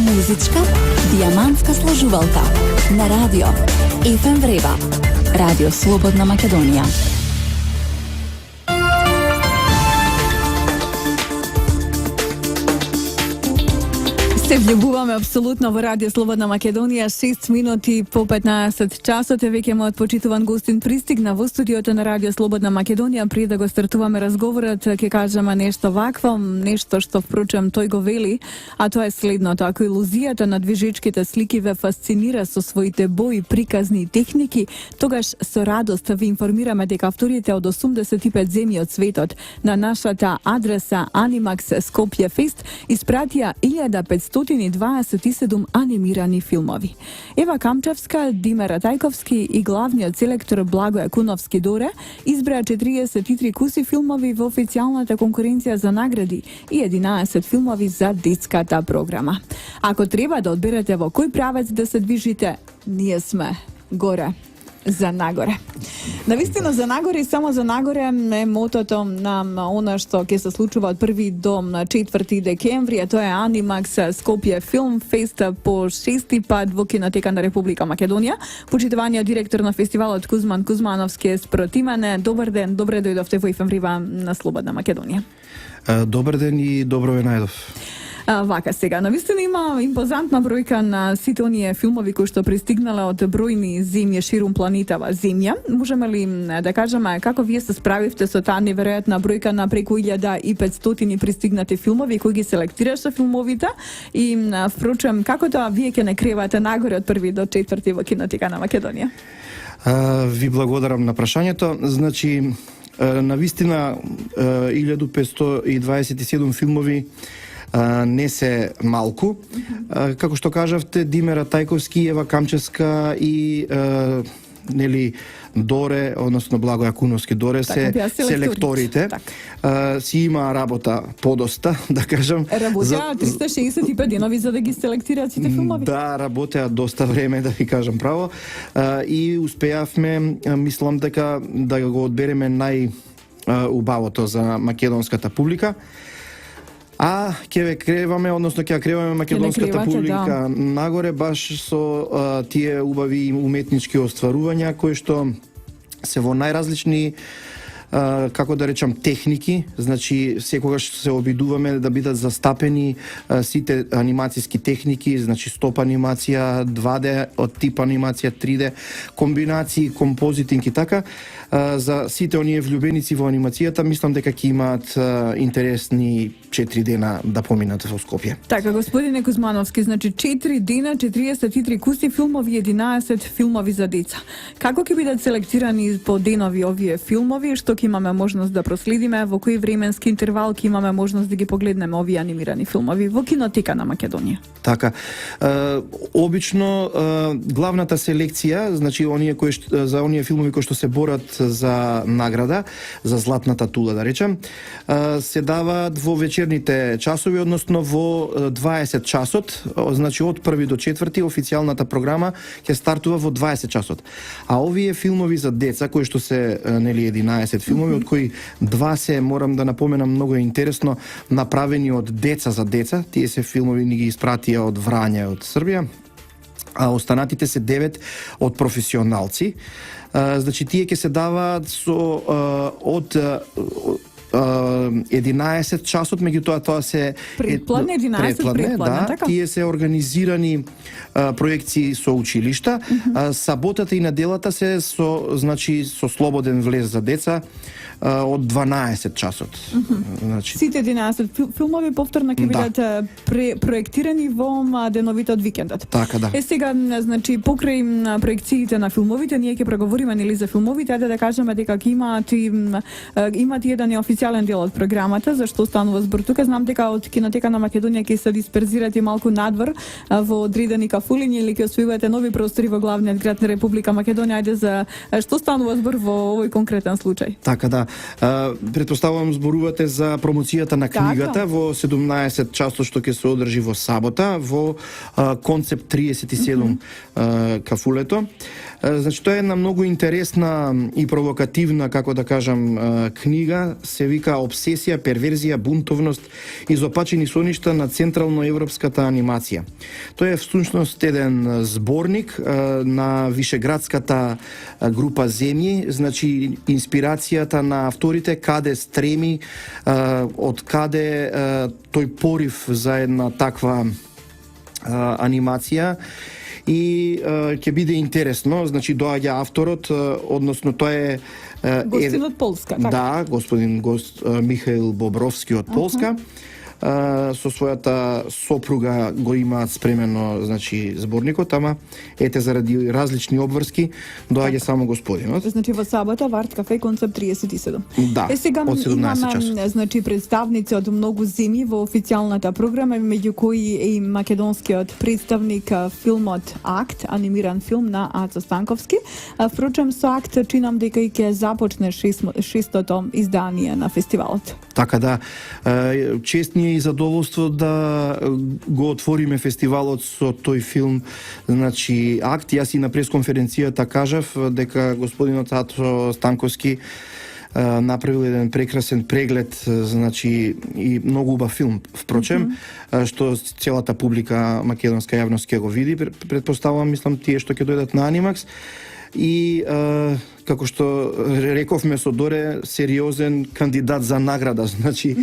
Музичка дијамантска сложувалка на радио ФМ Врева, Радио Слободна Македонија. Се влюбуваме апсолутно во Радио Слободна Македонија. 6 минути по 15 часот е веќе мојот почитуван гостин пристигна во студиото на Радио Слободна Македонија. Пред да го стартуваме разговорот, ќе кажеме нешто вакво, нешто што впрочем тој го вели, а тоа е следното: ако илузијата на движечките слики ве фасцинира со своите бои, приказни и техники, тогаш со радост ви информираме дека авторите од 85 земји од светот на нашата адреса Animax Skopje Fest испратија 1527 анимирани филмови. Ева Камчевска, Димер Тајковски и главниот селектор Благој Акуновски Доре избраа 43 куси филмови во официјалната конкуренција за награди и 11 филмови за детската програма. Ако треба да одберете во кој правец да се движите, ние сме горе за нагоре. Навистина за нагоре и само за нагоре е мотото на она што ќе се случува од 1 до 4 декември, а тоа е Animax Skopje Film Fest по 6ти пат во Кинотека на Република Македонија. Почитуваниот директор на фестивалот Кузман Кузмановски е спроти мене. Добар ден, добре дојдовте во ФМ Врева на Слободна Македонија. Добар ден и добро ве најдов. Вака сега, навистина има импозантна бројка на сите оние филмови кои што пристигнале од бројни земји ширум планетава Земја. Можеме ли да кажеме како вие се справивте со таа неверојатна бројка на преку 1500 пристигнати филмови, кои ги селектираше филмовите и впрочем како тоа вие ќе не кревате нагоре од 1 до 4 во Кинотека на Македонија? Ви благодарам на прашањето. Значи, навистина 1527 филмови не се малку. Како што кажавте, Димера Тајковски, Ева Камчевска и нели Доре, односно Благој Акуновски Доре се селекторите. Си има работа подоста, да кажам. Работеа 365 денови за да ги селектираат сите филмови? Да, работеа доста време, да ви кажам право. И успеавме, мислам дека да го одбереме најубавото за македонската публика. А ќе ве креваме, односно ќе креваме македонската публика нагоре баш со тие убави уметнички остварувања кои што се во најразлични како да речам техники, значи секогаш се обидуваме да бидат застапени сите анимацијски техники, значи стоп анимација, 2D од тип анимација, 3D, комбинации, композитинг и така. За сите оние влюбеници во анимацијата, мислам дека ќе имаат интересни 4 дена да поминат во Скопје. Така, господине Кузмановски, значи 4 дена, 43 куси филмови, 11 филмови за деца. Како ќе бидат селектирани по денови овие филмови, што ќе имаме можност да проследиме, во кој временски интервал ќе имаме можност да ги погледнеме овие анимирани филмови во Кинотека на Македонија? Така, обично главната селекција, значи за оние филмови кои што се борат за награда, за златната тула да речем, се даваат во вечерните часови, односно во 20 часот, значи од 1 до 4 официјалната програма ќе стартува во 20 часот. А овие филмови за деца кои што се нели 11 филмови, од кои 2 се, морам да напоменам, многу интересно направени од деца за деца. Тие се филмови ни ги испратија од Врање, од Србија, а останатите се 9 од професионалци. Значи тие ќе се даваат со од 11 часот, меѓутоа тоа се предплатне 11 предплатне, така. Тие се организирани проекции со училишта. Саботата и неделата се со слободен влез за деца од 12 часот. Значи сите 11 филмови повторно ќе бидат проектирани во деновите од викендот. Така да. Сега, значи покрај проекциите на филмовите, ние ќе преговориме нели за филмовите, ајде да кажеме дека имаат еден неофицијален дел од програмата, зашто станува збор тука. Знам дека од Кинотека на Македонија ќе се дисперзирате малку надвор во одредени кафулиња или ќе освојувате нови простори во главниот град на Република Македонија. Ајде за што станува збор во овој конкретен случај? Така да. Предпоставувам зборувате за промоцијата на книгата во 17 часот што ќе се одржи во сабота во Концепт 37 кафулето. Значи тоа е една многу интересна и провокативна, како да кажам, книга. Се се вика обсесија, перверзија, бунтовност, изопачени соништа на централно-европската анимација. Тој е всушност еден зборник на вишеградската група земји, значи инспирацијата на авторите, каде стреми, од каде тој порив за една таква анимација. И ќе биде интересно, значи доаѓа авторот, односно тој е гостин од Полска, така? Да, господин Михаил Бобровски од Полска. Со својата сопруга го имаат спремено, значи, зборникот, ама ете заради различни обврски доаѓа само господинот. Значи во сабота Варт кафе концепт 37. Да, сега од 17 часот. имаме, значи, представници од многу земји во официјалната програма, меѓу кои е и македонскиот представник филмот Акт, анимиран филм на Ацо Станковски. Впрочем, со Акт чинам дека и ќе започне шестото издание на фестивалот. Така да, чест ни е и задоволство да го отвориме фестивалот со тој филм, значи Акт. Јас и на пресконференцијата кажав дека господинот Ацо Станковски направил еден прекрасен преглед, значи и многу убав филм, впрочем, што целата публика македонска јавност ќе го види, претпоставувам, мислам, тие што ќе дојдат на Анимакс. И како што рековме со Доре, сериозен кандидат за награда, значи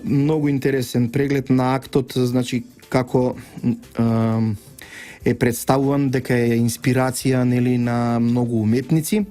многу интересен преглед на Актот, значи како е представуван, дека е инспирација, нели, на многу уметници.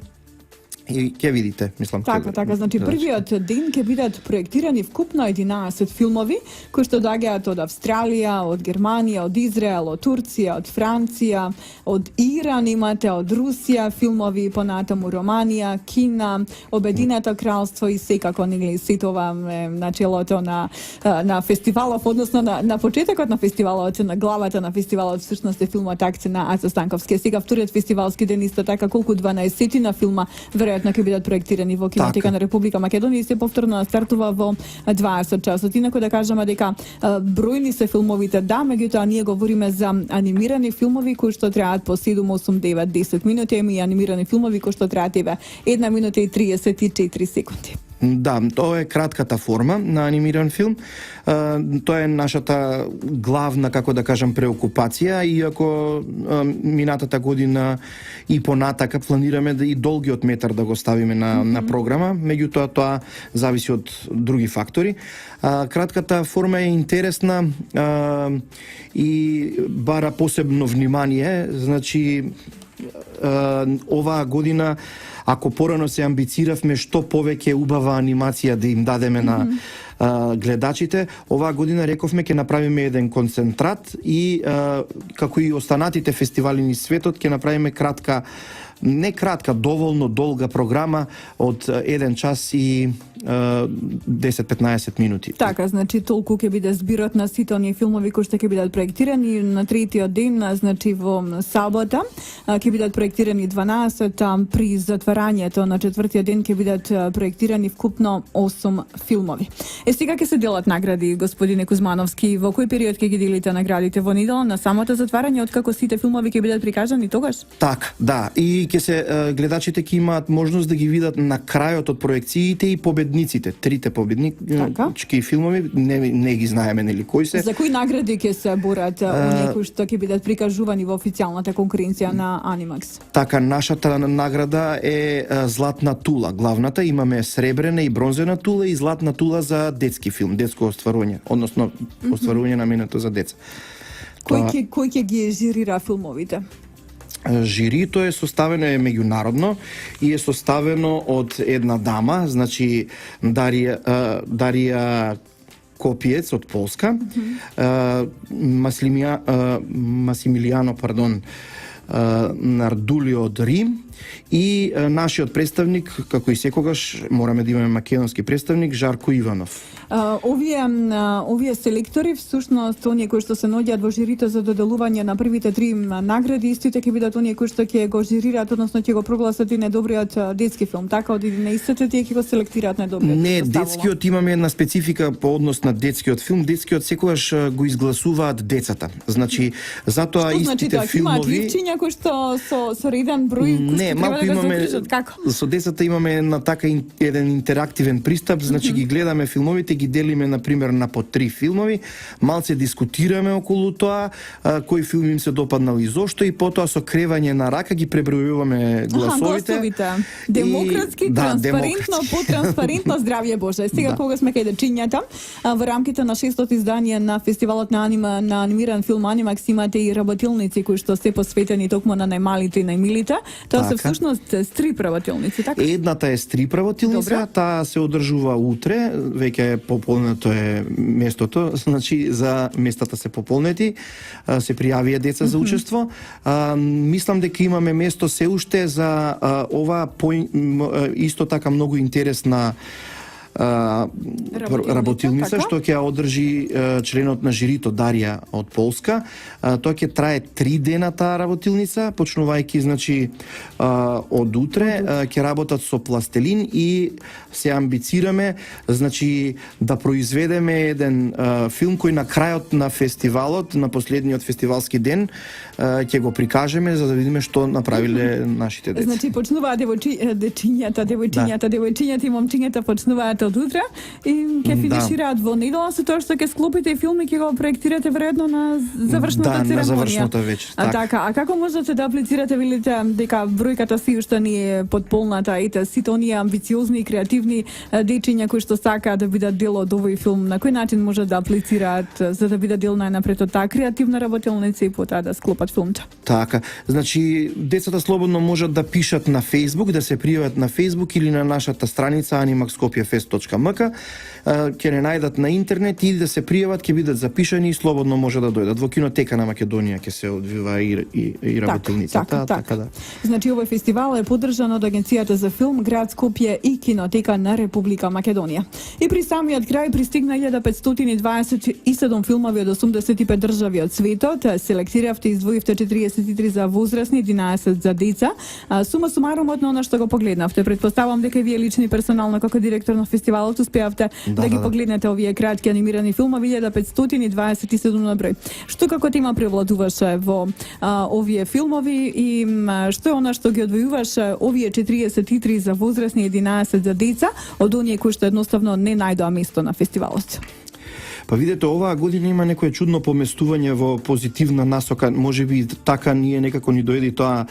И ќе видите, мислам. Така, значи првиот ден ќе бидат проектирани вкупно 11 филмови кои што доаѓаат од Австралија, од Германија, од Израел, од Турција, од Франција, од Иран имате, од Русија филмови, понатаму Романија, Кина, Обединето кралство и секако нели сето ова на челото на фестивалот, односно на почетокот на фестивалот, на главата на фестивалот всушност е филмот Акт на Ацо Станковски. Сега вториот фестивалски ден исто така колку 12 на филма веројатно ќе бидат проектирани во кинотека на Република Македонија и се повторно стартува во 20 часот. Инаку да кажеме дека бројни се филмовите, да, меѓутоа ние говориме за анимирани филмови кои што траат по 7, 8, 9, 10 минути, и анимирани филмови кои што траат 1 минута и 34 секунди. Да, тоа е кратката форма на анимиран филм. Тоа е нашата главна, како да кажам, преокупација, иако минатата година и понатака планираме да и долгиот метар да го ставиме на програма, меѓутоа тоа зависи од други фактори. Кратката форма е интересна и бара посебно внимание, значи оваа година, ако порано се амбициравме што повеќе убава анимација да им дадеме на гледачите, оваа година рековме ќе направиме еден концентрат и како и останатите фестивали низ светот ќе направиме кратка, не кратка, доволно долга програма од 1 час и 10-15 минути. Така, значи толку ќе биде збирот на сите оние филмови кои што ќе бидат проектирани на третиот ден, значи во сабота, ќе бидат проектирани 12, при затварањето на четвртиот ден ќе бидат проектирани вкупно 8 филмови. Сега ќе се делат награди, господине Кузмановски, во кој период ќе ги делите наградите? Во недела на самото затварање, откако сите филмови ќе бидат прикажани тогаш? Така, да, и ќе се гледачите ќе имаат можност да ги видат на крајот од проекциите и победниците, трите победнички филмови, не ги знаеме нели кои се. За кои награди ќе се борат оние кои што ќе бидат прикажувани во официјалната конкуренција на Анимакс? Така, нашата награда е Златна тула, главната, имаме сребрена и бронзена тула и златна тула за детски филм, детско остварување, односно остварување наменето за деца. Кој ќе ги жирира филмовите? Жирито е составено меѓународно и е составено од една дама, значи Дарија Копиец од Полска, Масимилијано, Нардули од Рим и нашиот представник, како и секогаш, мораме да имаме македонски представник, Жарко Иванов. Овие селектори, всушност, оние кои што се наоѓаат во жирито за доделување на првите 3 награди, истите ќе бидат оние кои што ќе го жирираат, односно ќе го прогласат и најдобриот детски филм, така од 11 тие ќе го селектираат најдобриот. Не, детскиот имаме една специфика по однос на детскиот филм. Детскиот секогаш го изгласуваат децата. Значи, затоа што истите значи, филмови... Имаат ливчиња кои што со реден број, кои треба малку да го имаме заукажат, како? со децата имаме на така еден интерактивен пристап, значи ги гледаме филмовите, ги делиме на пример на по 3 филмови, малце дискутираме околу тоа, кој филм им се допаднал и зошто, и потоа со кревање на рака ги пребројуваме гласовите. Демократски, транспарентно, потранспарентно, здравје Боже. Сега кога сме кај дечињата, во рамките на 600 издание на фестивалот на анимиран филм Анимакс имате и работилници кои што се посветени токму на најмалите и најмилите. Тоа се всушност стрип работилници, така? Едната е стрип работилница, таа се одржува утре, веќе пополнето е местото, значи за местата се пополнети, се пријавија деца за учество. Мислам дека имаме место се уште за ова исто така многу интересна работилница што ќе одржи членот на жирито Дарија од Полска. Тоа ќе трае 3 дена таа работилница, почнувајќи значи од утре, ќе работат со пластелин и се амбицираме значи да произведеме еден филм кој на крајот на фестивалот, на последниот фестивалски ден ќе го прикажеме за да видиме што направиле нашите деца. Значи почнуваат девојчињата и момчињата почнуваат од утре и ќе финишираат во недела со тоа што ќе склопите филм и ќе го проектирате веројатно на завршната церемонија. На завршната вечер. Така, како можете да аплицирате, велите дека бројката си уште не е потполната, ете сите оние амбициозни и креативни дечиња кои што сакаат да бидат дел од овој филм, на кој начин може да аплицираат за да бидат дел најнапред од таа креативна работилница и потоа да склопат филмче? Така, значи децата слободно можат да пишат на Facebook, да се пријават на Facebook или на нашата страница animaxskopiafest.mk, ќе не најдат на интернет и да се пријават, ќе бидат запишани и слободно може да дојдат. Во кинотека на Македонија ќе се одвива и работилницата. Така, да. Значи овој фестивал е поддржан од Агенцијата за филм Град Скопје и Кинотека на Република Македонија. И при самиот крај пристигна 1527 филмови од 85 држави од светот, селектиравте и издвоивте 43 за возрастни, 11 за деца. Сума сумарумот на она што го погледнавте, претпоставам дека вие лични персонално како директор на фестивалот успеавте да ги погледнете овие кратки анимирани филмови, 1527 на број. Што како тема превладуваше во овие филмови и што е она што ги одвојуваше овие 43 за возрастни, 11 за деца од оние кои што едноставно не најдоа место на фестивалот? Па видете, оваа година има некое чудно поместување во позитивна насока. Можеби така ние некако ни дојде тоа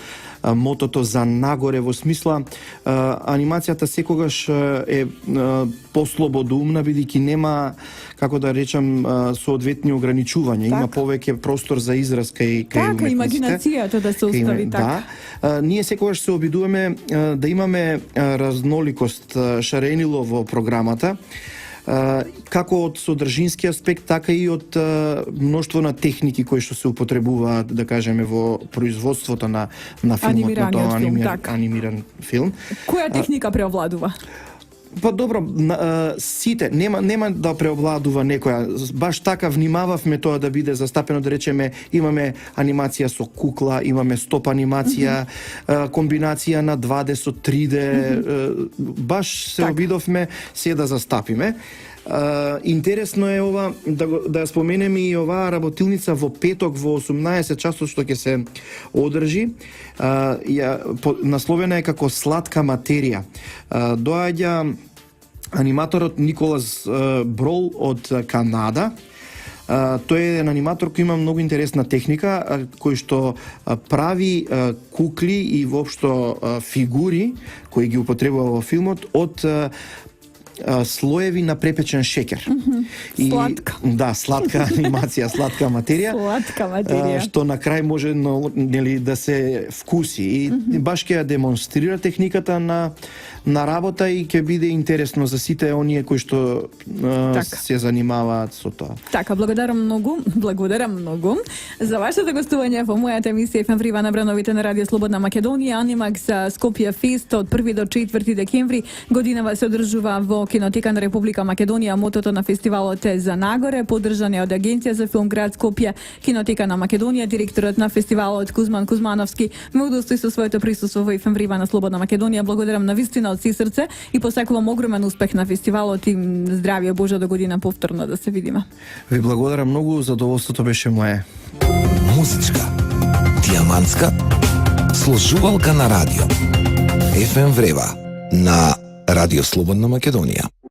мотото за нагоре, во смисла анимацијата секогаш е послободумна, бидејќи нема, како да речам, соодветни ограничувања. Има повеќе простор за израз кај така, имагинацијата да се остави така. Да. Ние секогаш се обидуваме да имаме разноликост, шаренило во програмата, како од содржински аспект, така и од мноштво на техники кои што се употребуваат, да кажеме, во производството на филмот, на тоа анимиран филм. Која техника преовладува? Па добро, сите, нема да преовладува некоја. Баш така внимававме тоа да биде застапено, да речеме, имаме анимација со кукла, имаме стоп анимација, комбинација на 2D со 3D, баш се обидовме се да застапиме. Интересно е ова да ја споменеме и оваа работилница во петок во 18 часот што ќе се одржи. Насловена е како Сладка материја. Доаѓа аниматорот Николас Брол од Канада. Тој е еден аниматор кој има многу интересна техника, кој што прави кукли и воопшто фигури кои ги употребува во филмот од слоеви на препечен шеќер. Сладка. Да, сладка анимација, сладка материја. Сладка материја. Што на крај може нели да се вкуси и баш ќе ја демонстрира техниката на работа и ќе биде интересно за сите оние кои што се занимаваат со тоа. Така, благодарам многу за вашето гостување во мојата емисија ФМ Врива на брановите на Радио Слободна Македонија. Анимакс Скопје Фест од 1 до 4 декември годинава се одржува во Кинотека на Република Македонија. Мотото на фестивалот е за нагоре, поддржан е од Агенција за филм Град Скопје, Кинотека на Македонија. Директорот на фестивалот Кузман Кузмановски ме удостои со своето присуство во ФМ Врива на Слободна Македонија. Благодарам на вистина од се срце и посакувам огромен успех на фестивалот и здравје Боже до година повторно да се видиме. Ви благодарам многу, задоволството беше мое. Музичка, диамантска Сложувалка на радио. ФМ Врева на Радио Слободна Македонија.